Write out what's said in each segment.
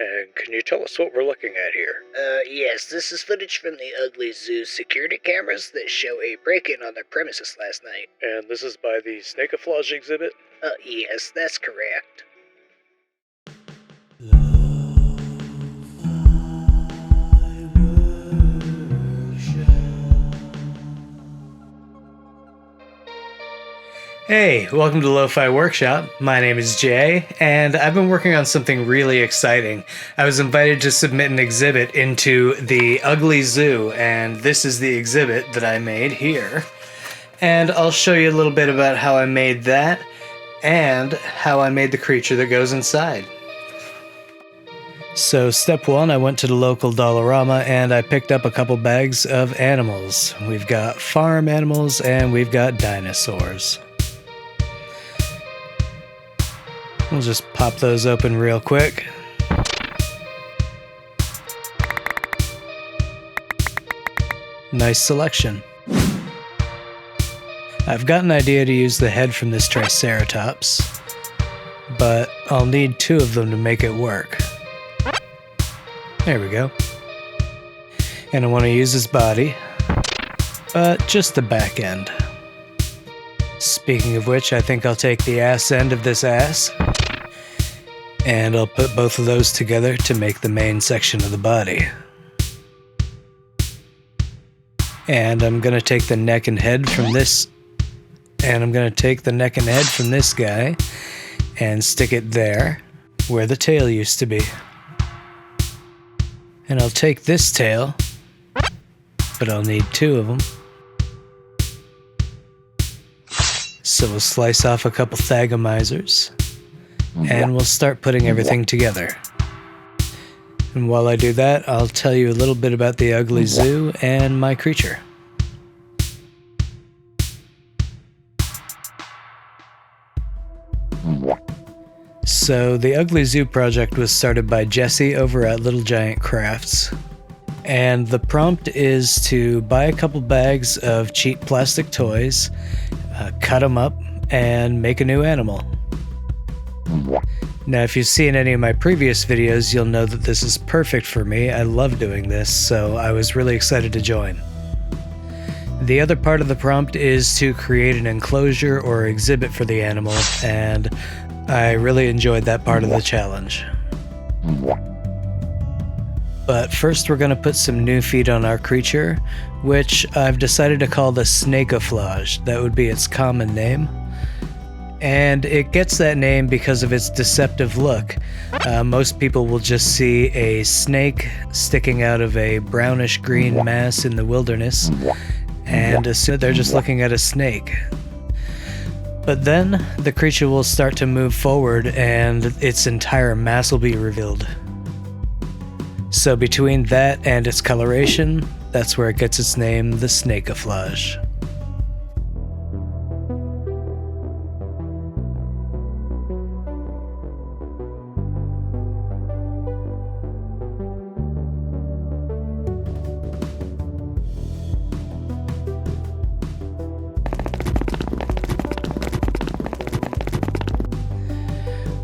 And can you tell us what we're looking at here? Yes, this is footage from the Ugly Zoo security cameras that show a break-in on their premises last night. And this is by the Snakoflage exhibit? Yes, that's correct. Hey, welcome to Lo-Fi Workshop. My name is Jay, and I've been working on something really exciting. I was invited to submit an exhibit into the Ugly Zoo, and this is the exhibit that I made here. And I'll show you a little bit about how I made that, and how I made the creature that goes inside. So step one, I went to the local Dollarama and I picked up a couple bags of animals. We've got farm animals and we've got dinosaurs. We'll just pop those open real quick. Nice selection. I've got an idea to use the head from this Triceratops, but I'll need two of them to make it work. There we go. And I want to use his body, but just the back end. Speaking of which, I think I'll take the ass end of this ass, and I'll put both of those together to make the main section of the body. And I'm going to take the neck and head from this, guy and stick it there, where the tail used to be. And I'll take this tail, but I'll need two of them. So we'll slice off a couple thagomizers, and we'll start putting everything together. And while I do that, I'll tell you a little bit about the Ugly Zoo and my creature. So the Ugly Zoo project was started by Jesse over at LittleGiantCrafts. And the prompt is to buy a couple bags of cheap plastic toys, cut them up, and make a new animal. Now, if you've seen any of my previous videos, you'll know that this is perfect for me. I love doing this, so I was really excited to join. The other part of the prompt is to create an enclosure or exhibit for the animal, and I really enjoyed that part of the challenge. But first we're going to put some new feet on our creature, which I've decided to call the Snakoflage. That would be its common name. And it gets that name because of its deceptive look. Most people will just see a snake sticking out of a brownish-green mass in the wilderness, and assume they're just looking at a snake. But then the creature will start to move forward and its entire mass will be revealed. So between that and its coloration, that's where it gets its name, the Snakoflage.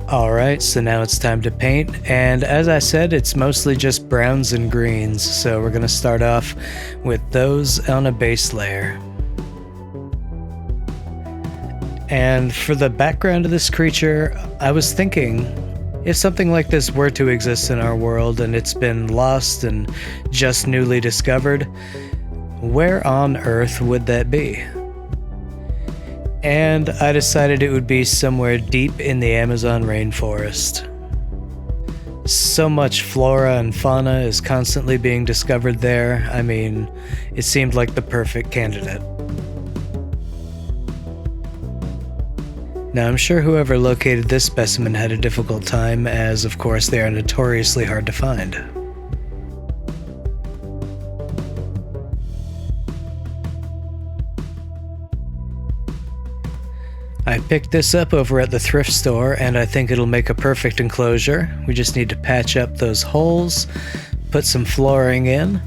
Alright, so now it's time to paint, and as I said, it's mostly just browns and greens, so we're going to start off with those on a base layer. And for the background of this creature, I was thinking, if something like this were to exist in our world and it's been lost and just newly discovered, where on Earth would that be? And I decided it would be somewhere deep in the Amazon rainforest. So much flora and fauna is constantly being discovered there. I mean, it seemed like the perfect candidate. Now, I'm sure whoever located this specimen had a difficult time, as of course they are notoriously hard to find. I picked this up over at the thrift store, and I think it'll make a perfect enclosure. We just need to patch up those holes, put some flooring in,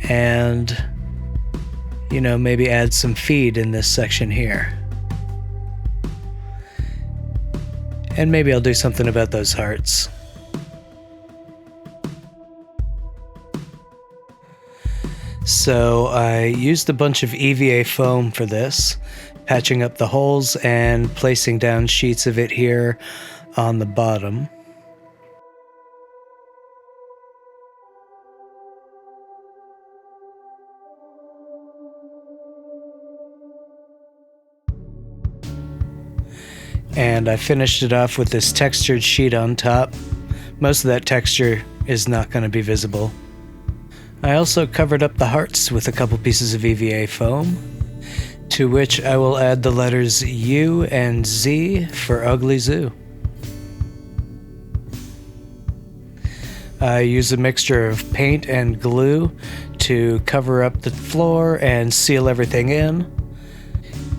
and, you know, maybe add some feed in this section here. And maybe I'll do something about those hearts. So I used a bunch of EVA foam for this, patching up the holes and placing down sheets of it here on the bottom. And I finished it off with this textured sheet on top. Most of that texture is not going to be visible. I also covered up the hearts with a couple pieces of EVA foam, to which I will add the letters U and Z for Ugly Zoo. I use a mixture of paint and glue to cover up the floor and seal everything in,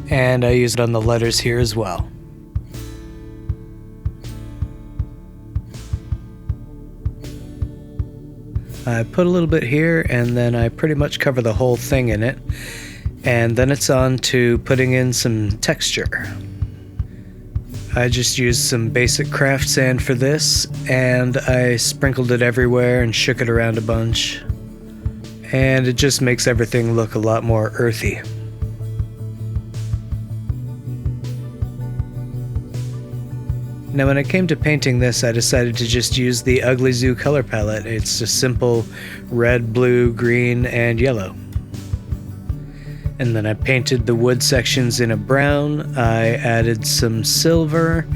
and I use it on the letters here as well. I put a little bit here, and then I pretty much cover the whole thing in it, and then it's on to putting in some texture. I just used some basic craft sand for this, and I sprinkled it everywhere and shook it around a bunch, and it just makes everything look a lot more earthy. Now when it came to painting this, I decided to just use the Ugly Zoo color palette. It's a simple red, blue, green, and yellow. And then I painted the wood sections in a brown, I added some silver,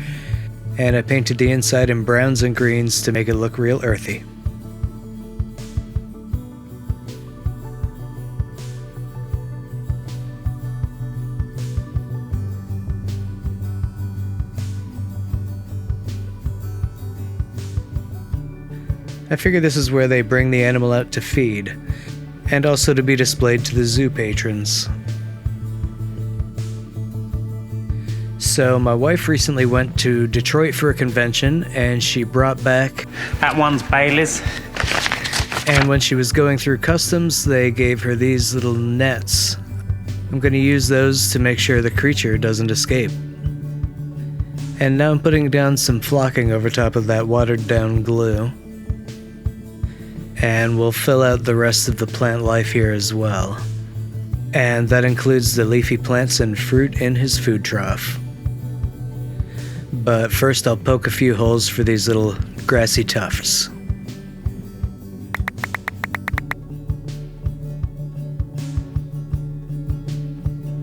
and I painted the inside in browns and greens to make it look real earthy. I figure this is where they bring the animal out to feed, and also to be displayed to the zoo patrons. So my wife recently went to Detroit for a convention, and she brought back... That one's Bailey's. And when she was going through customs, they gave her these little nets. I'm going to use those to make sure the creature doesn't escape. And now I'm putting down some flocking over top of that watered down glue. And we'll fill out the rest of the plant life here as well. And that includes the leafy plants and fruit in his food trough. But first I'll poke a few holes for these little grassy tufts.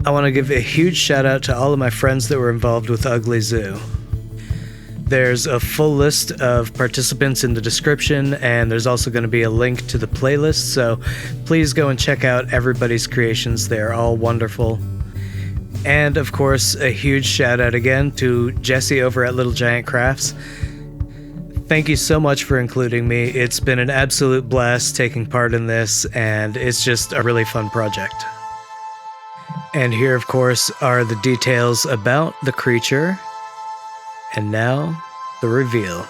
I want to give a huge shout out to all of my friends that were involved with Ugly Zoo. There's a full list of participants in the description, and there's also going to be a link to the playlist, so please go and check out everybody's creations. They're all wonderful. And of course, a huge shout out again to Jesse over at LittleGiantCrafts. Thank you so much for including me. It's been an absolute blast taking part in this, and it's just a really fun project. And here, of course, are the details about the creature. And now, the reveal.